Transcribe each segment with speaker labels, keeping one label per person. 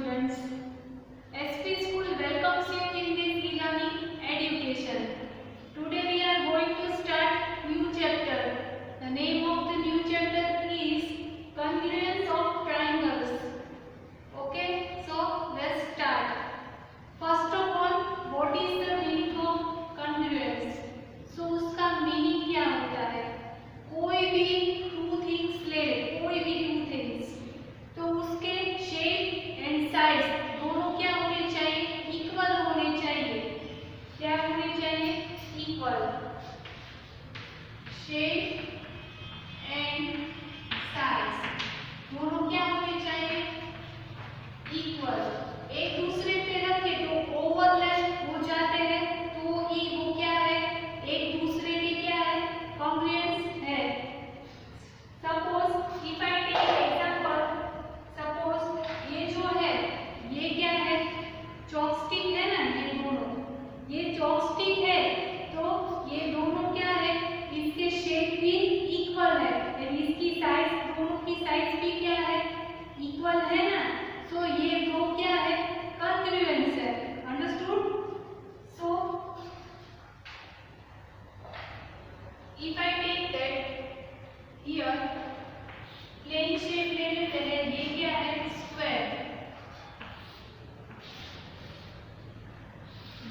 Speaker 1: students. SP School welcomes you in this e-learning education. Today we are going to start new chapter. The name of the new chapter is Congruence of Triangles. Okay, so let's start. First of all, what is the meaning of congruence? So उसका meaning क्या होता है? कोई भी two things ले, कोई भी two things, तो उसके शेप एंड साइज दोनों क्या होने चाहिए? इक्वल होने चाहिए. क्या होने चाहिए? इक्वल. शेप एंड साइज दोनों क्या होने चाहिए? इक्वल. एक दूसरे पे रखे तो ओवरलैप हो जाते हैं, तो ही वो क्या है? एक दूसरे के क्या है? कॉन्ग्रुएंस है. Suppose if I take example, suppose ये जो है ये क्या है? चॉपस्टिक है ना, ये दोनों, ये चॉपस्टिक है, तो ये दोनों क्या है? इसके शेप भी इक्वल है और इसकी साइज, दोनों की साइज भी क्या है? इक्वल है ना. तो ये दो क्या है? कॉन्ग्रुएंस है. Understood? So if I take that here plane shape ले लेते हैं, ये क्या है? स्क्वायर.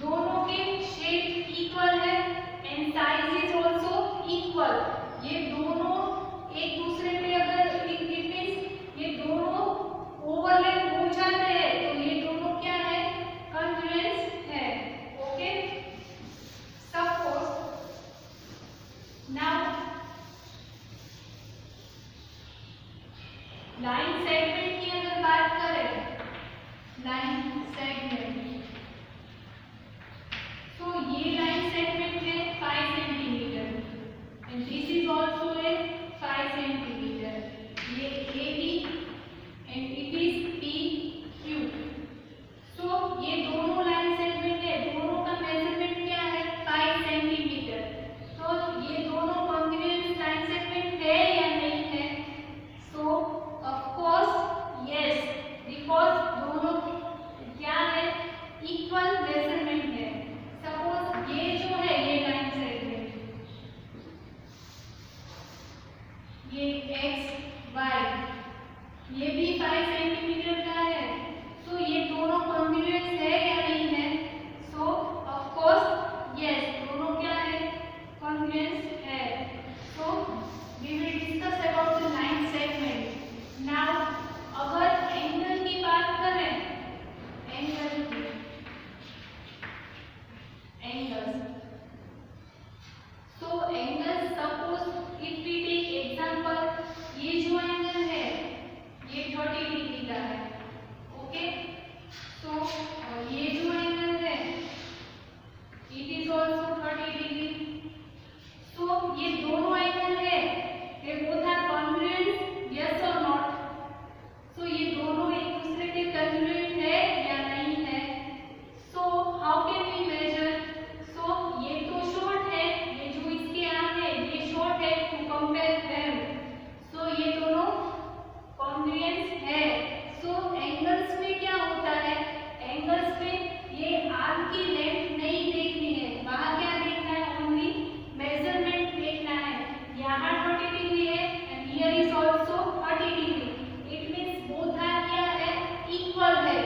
Speaker 1: दोनों के शेप इक्वल है and size is also equal. ये दोनों एक दूसरे पे अगर इट मींस ये दोनों ओवरलैप हो जाते हैं, तो ये दोनों क्या है? कॉन्ग्रुएंस है. Okay. Suppose now line segment की अगर बात करें, लाइन सेगमेंट, तो ये लाइन सेगमेंट है 5 centimetre and this is also a 5 centimetre. ये AB and it is PQ. सो ये दोनों लाइन सेगमेंट है, दोनों का मेजरमेंट क्या है? 5 सेंटीमीटर. तो ये दोनों कॉन्ग्रुएंस लाइन सेगमेंट है या नहीं है? सो ऑफ कोर्स यस, बिकॉज दोनों क्या है? इक्वल मेजरमेंट है. सपोज ये जो है ये लाइन सेगमेंट, ये x y, ये भी 5 सेंटीमीटर का है, तो ये दोनों कॉन्ग्रुएंस है या नहीं है? सो ऑफ कोर्स यस, दोनों क्या है? कॉन्ग्रुएंस है. So we will discuss about the line segment. Now अगर एंगल की बात करें, angles, so angle suppose if we take example, ये जो एंगल है ये 30 डिग्री का है. ओके. तो ये जो एंगल है it is also 30 degree. So ये दोनों एंगल है, they both are congruent, yes और नॉट? सो ये दोनों एक दूसरे के कॉन्ग्रुएंट है या नहीं है? So how can we measure? So ये तो शॉर्ट है, ये जो इसके आर्म है ये शॉर्ट है, टू कंपेयर देम. सो ये दोनों कॉन्ग्रुएंस है. सो एंगल्स में क्या होता है? एंगल्स में ये आर्म की लेंथ नहीं देखनी है, वहां क्या देखना है? ओनली मेजरमेंट देखना है. यहाँ 30 डिग्री है and here is also 30 degree. It means both are क्या है? इक्वल है.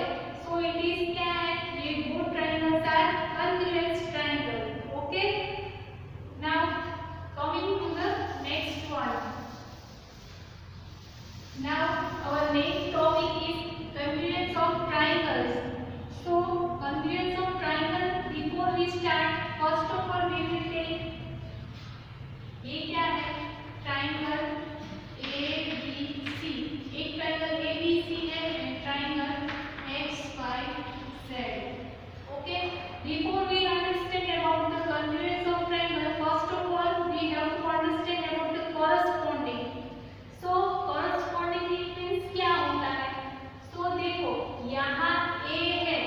Speaker 1: सो इट इज क्या है? ये both triangles are congruent triangle. Okay. Now coming to the next one. Now our next topic is congruence of triangles. So congruence of triangle, before we start, first of all we will take, ये क्या है? Triangle ABC. एक triangle ABC है and triangle XYZ. Okay. Before we understand about the congruence of triangle, first of all we have to understand about the corresponding. So corresponding means क्या होता है? So देखो यहाँ A है,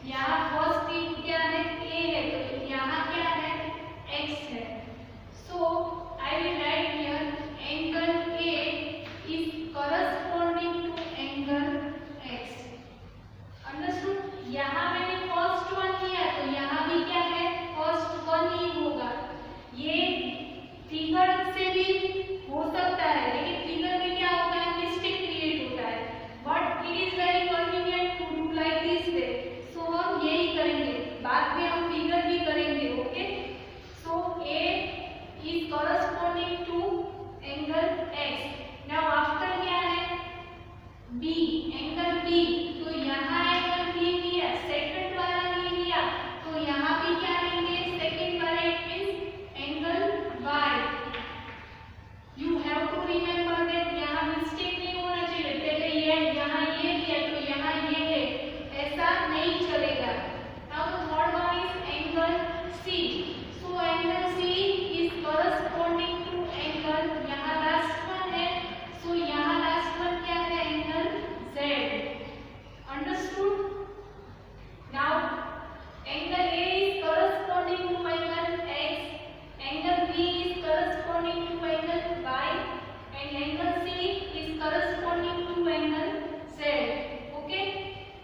Speaker 1: यहाँ first in क्या है? A है, तो यहाँ क्या है? X है. So I will write here angle A is corresponding to angle X. corresponding to angle x. Now after क्या है b, एंगल b, तो यहाँ एंगल b लिया, सेकंड वाला नहीं लिया, तो यहाँ भी क्या लेंगे सेकंड वाला, it means angle y. You have to remember that यहाँ मिस्टेक नहीं होना चाहिए, पहले ये यहाँ ये लिया तो यहाँ ये है, ऐसा नहीं चलेगा. Now the third one is angle C. So angle C is corresponding to angle, यहाँ last one है, so यहाँ last one क्या है angle Z. Understood? Now angle A is corresponding to angle X, angle B is corresponding to angle Y, and angle C is corresponding to angle Z. Okay?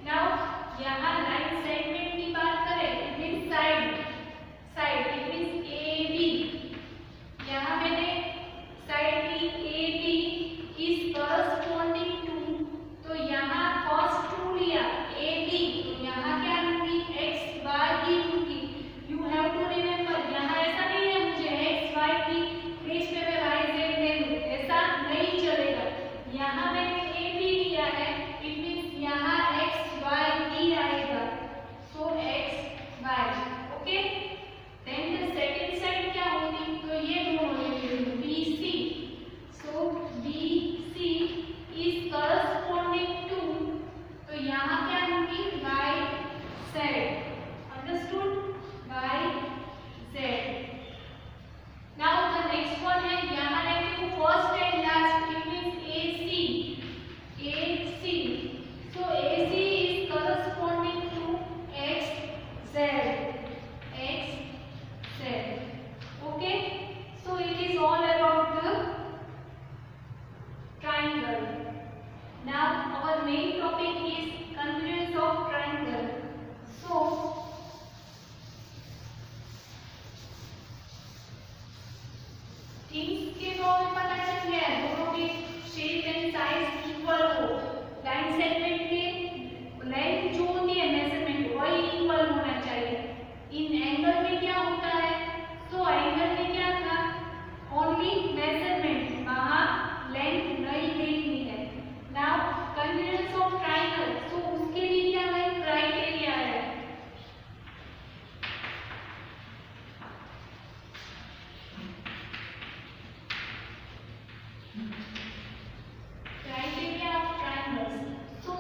Speaker 1: Now यहाँ line segment की बात करें, it means side, side it means AB. यहाँ मैंने side ली AB is corresponding to, तो यहाँ first to लिया AB, तो यहाँ क्या लूंगी x y की लूंगी. यू हैव टू रिमेम्बर, यहाँ ऐसा नहीं है मुझे x y की प्लेस पे मैं y z ले लूं, ऐसा नहीं चलेगा. यहाँ मैंने AB लिया है, इट मींस यहाँ x y ही आएगा, so x y. Okay, then the second side क्या होगी, तो ये दोनों ले लूं BC. So BC is corresponding to, तो यहाँ क्या लूंगी y z. Understood? y z. Now the next one है, यहाँ लेती हूँ first and last, it means AC. AC. So AC is corresponding to x z. x z. Okay? So it is all about the triangle. Now our main topic is congruence of triangle. So things के तो हमें पता चल गया है, दोनों के shape and size equal हो, लाइन सेगमेंट के लेंथ जो होती है मेजरमेंट वही इक्वल होना चाहिए. इन एंगल में क्या होता है, तो एंगल में क्या था ओनली मेजरमेंट, वहाँ लेंथ नहीं देखनी है. नाउ कन्वर्जेंस ऑफ ट्रायंगल, तो उसके लिए क्या है क्राइटेरिया है. Criteria of triangles. So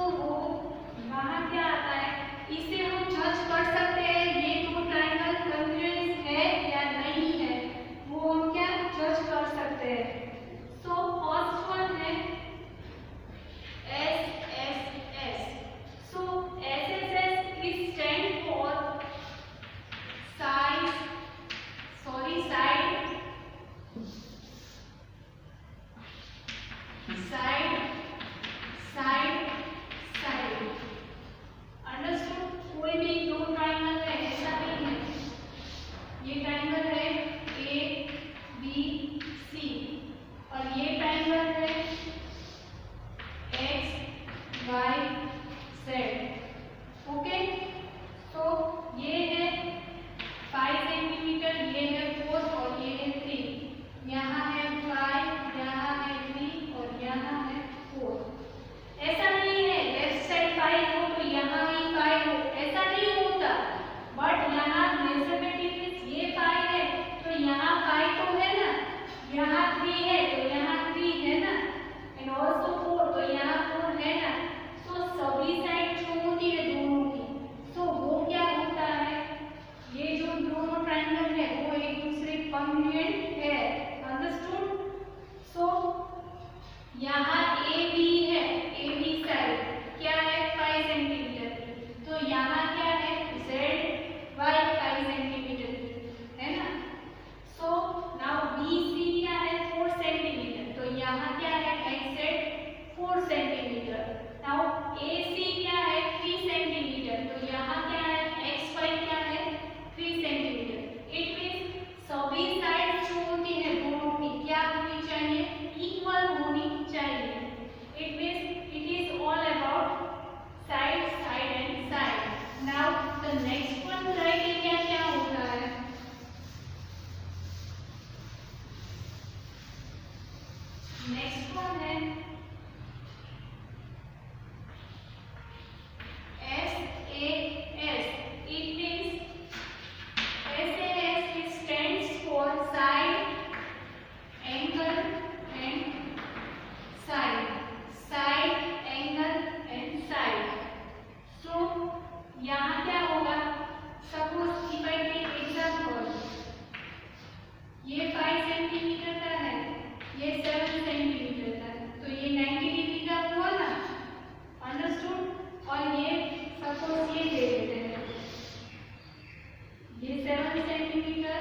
Speaker 1: next one है SAS. It means SAS it stands for side, angle and side. Side, angle and side. So यहाँ क्या होगा? Suppose if I take example, ये 5 सेंटीमीटर का है, ये 7 सेंटीमीटर का है, तो ये 90 डिग्री का हुआ ना, अंडरस्टूड? और ये सपोज ये ले लेते हैं, ये 7 सेंटीमीटर,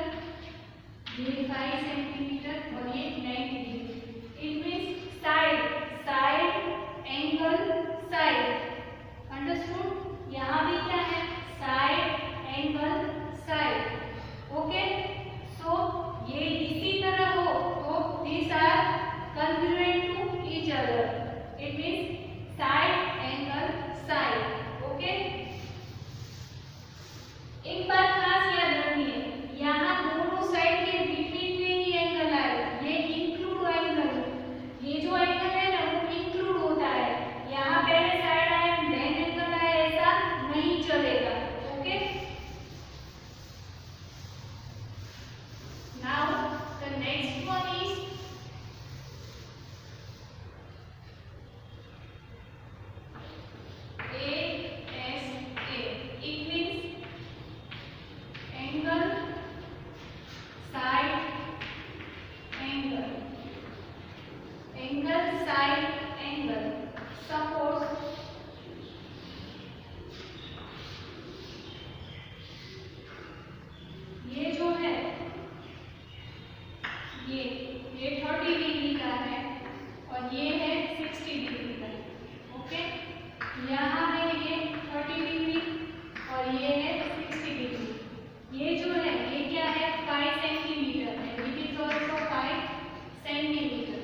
Speaker 1: ये 5 सेंटीमीटर और ये 90 degree. It means side, side, angle, side. Understood? यहाँ भी क्या है? Side, angle, side. ओके, सो ये इसी तरह हो तो these are congruent to each other. It means side, angle, side. Okay? एक बात खास याद रखनी है, यहाँ दोनों साइड के बीच में ही एंगल आए, ये इंक्लूड एंगल, ये जो एंगल है ना वो इंक्लूड होता है. यहाँ पहले साइड आए देन एंगल आए ऐसा नहीं चलेगा. Okay, now the next one is ASA. It means angle, side, angle, angle, side, angle. Suppose ये जो है ये 30 डिग्री का है और ये है 60 डिग्री का. ओके, यहाँ है ये 30 डिग्री और ये है 60 डिग्री. ये जो है ये क्या है? 5 सेंटीमीटर है. It is also 5 centimetre.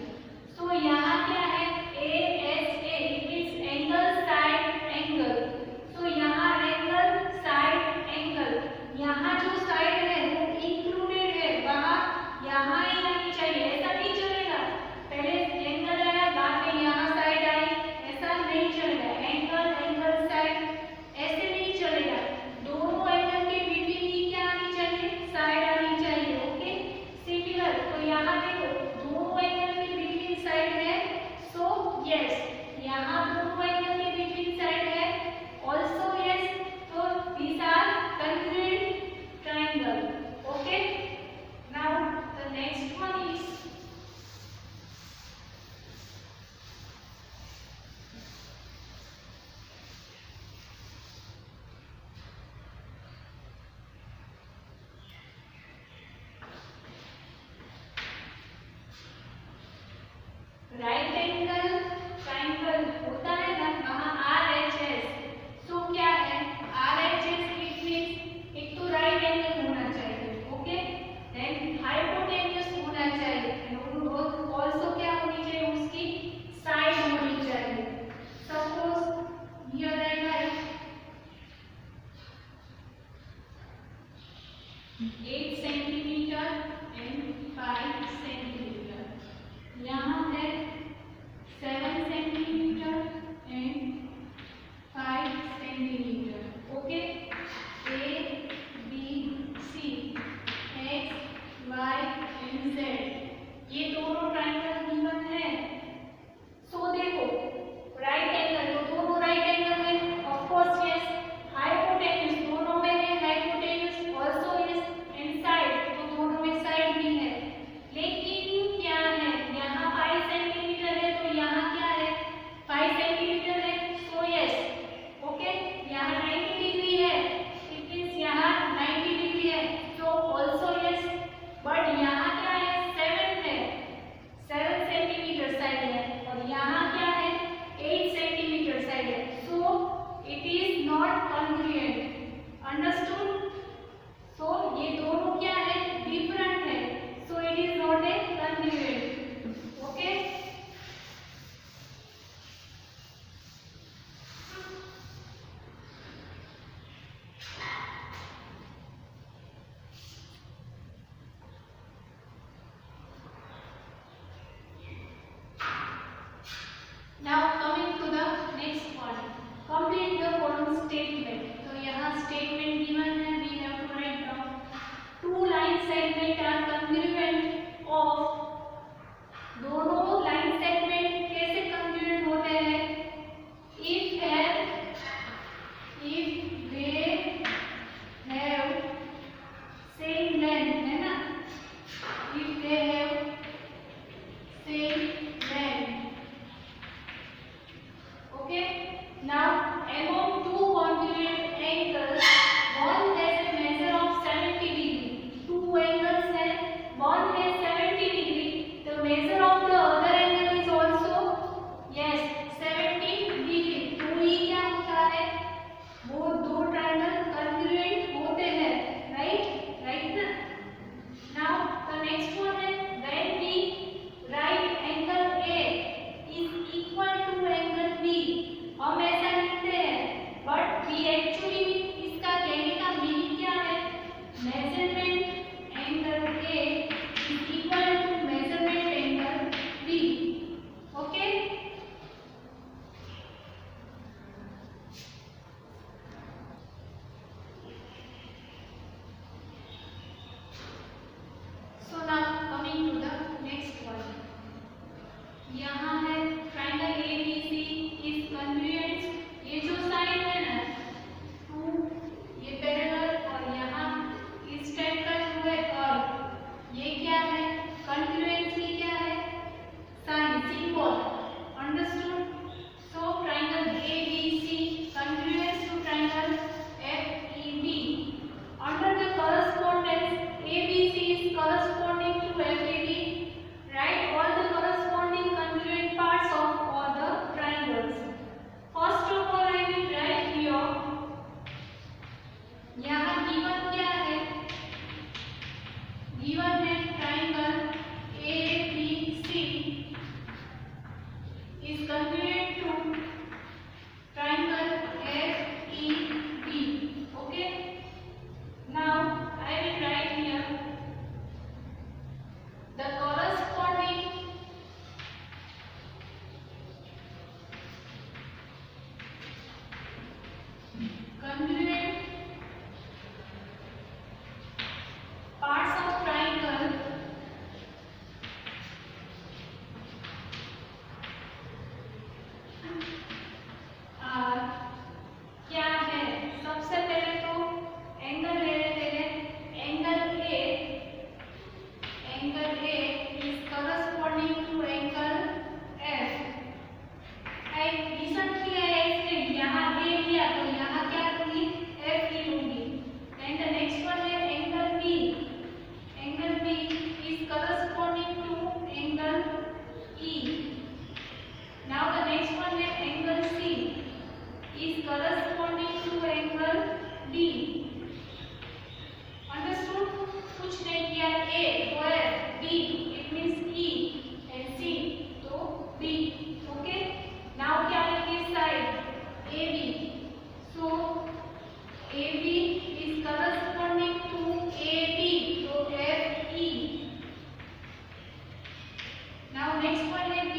Speaker 1: So यहाँ क्या है? ASA. It means angle, side, angle. So यहाँ एंगल, साइड, एंगल. यहाँ जो साइड है वो इंक्लूडेड है, वहाँ यहाँ ही आनी चाहिए, ऐसा नहीं चलेगा. पहले एंगल आया बाद में यहाँ साइड आई, ऐसा नहीं चलेगा. एंगल, एंगल, साइड ऐसे नहीं चलेगा. दोनों एंगल के बीच में क्या आनी चाहिए? साइड आनी चाहिए. Okay,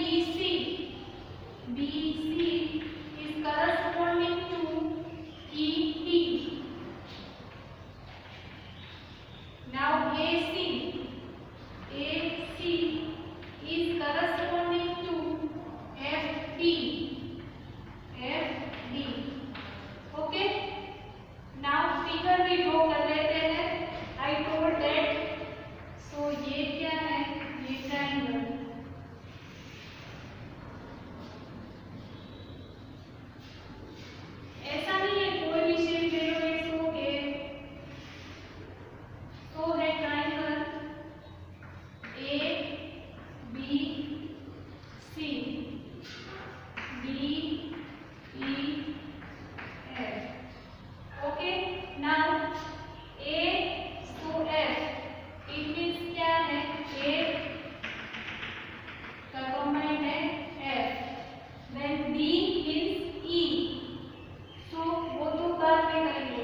Speaker 1: BC is corresponding to ET. Now AC is corresponding to FD. Okay. Now figure भी ड्रॉ कर लेते हैं. I told that. So ये क्या है? ये ट्राइंगल. ऐसा नहीं है कोई भी शेप ले लो, इट्स ओके. तो है triangle A B C D E F. Okay. Now A to F. It means क्या है? A का कॉम्पोनेंट है F. Then B means E. So वो तो बाद में करेंगे.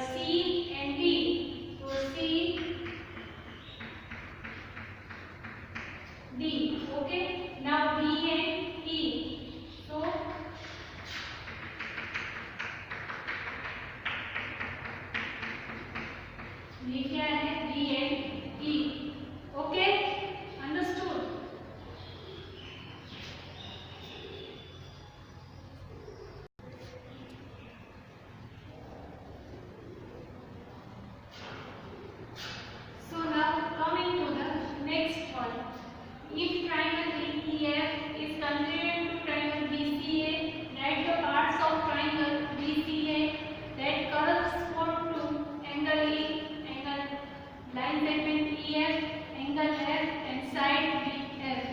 Speaker 1: C and D. तो C D. Okay. Now D and E. So ये क्या है? D and E. Okay. Understood. So now coming to the next one. If triangle EF is congruent to triangle BCA, write the parts of triangle BCA that correspond to angle E, angle line segment EF, angle F and side BF.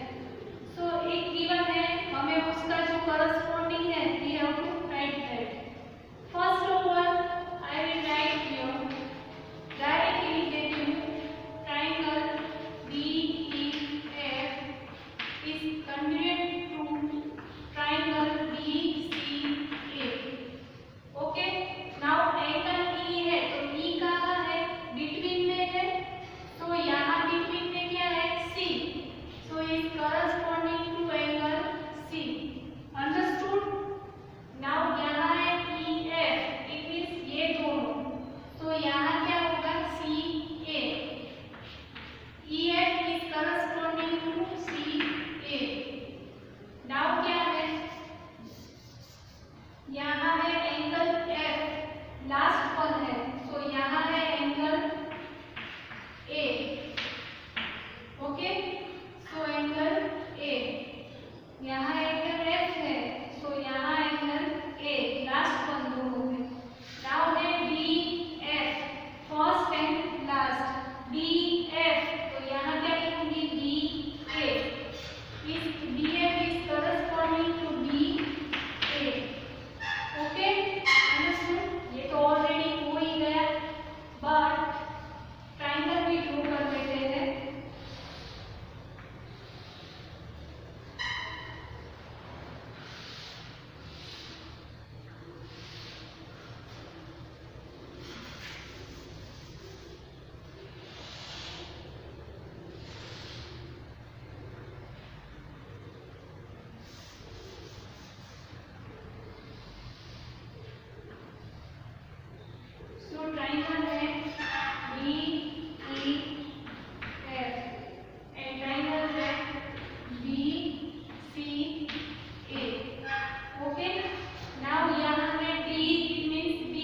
Speaker 1: So एक given है, हमें उसका जो corresponding है, we have to write that. First of all, I will write here directly लिख देती हूँ. Triangle BEF is congruent to triangle BCA. Okay. Now angle E है, तो E कहाँ है? Between में है. तो यहाँ between में क्या है? C. So is corresponding to angle C. Understood? Now यहाँ है EF. It means ये दोनों. तो यहाँ क्या होगा? CA. EF is corresponding to CA. Now क्या है? यहाँ है एंगल F. लास्ट वन है. So यहाँ है angle A. Okay. So angle A. यहाँ एंगल F है. So यहाँ एंगल A. लास्ट वन दोनों है. Now है DF. First and last. DF. तो यहाँ क्या लिखूंगी? DA. इस DF is corresponding to DA. Okay. Understood? ये तो ऑलरेडी हो ही गया. But ट्राइंगल भी ड्रॉ कर लेते हैं. So triangle है BEF and triangle है BCA. Okay. Now यहाँ है D. It means B.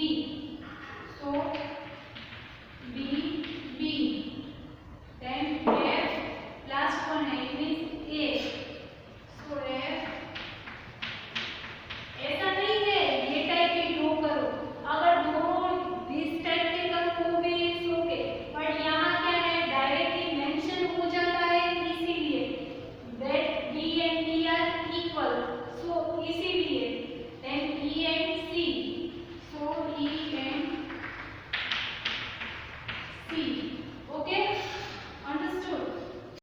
Speaker 1: So B. Then F. Last one है. It means A. So F. ऐसा नहीं है ये टाइप की ड्रॉ करो. अगर दोनों दिस टाइप के करो वो भी इट्स ओके. बट यहाँ क्या है? डायरेक्टली मेंशन हो जाता है, इसीलिए that D and D are equal. So इसीलिए then E and C. So E and C.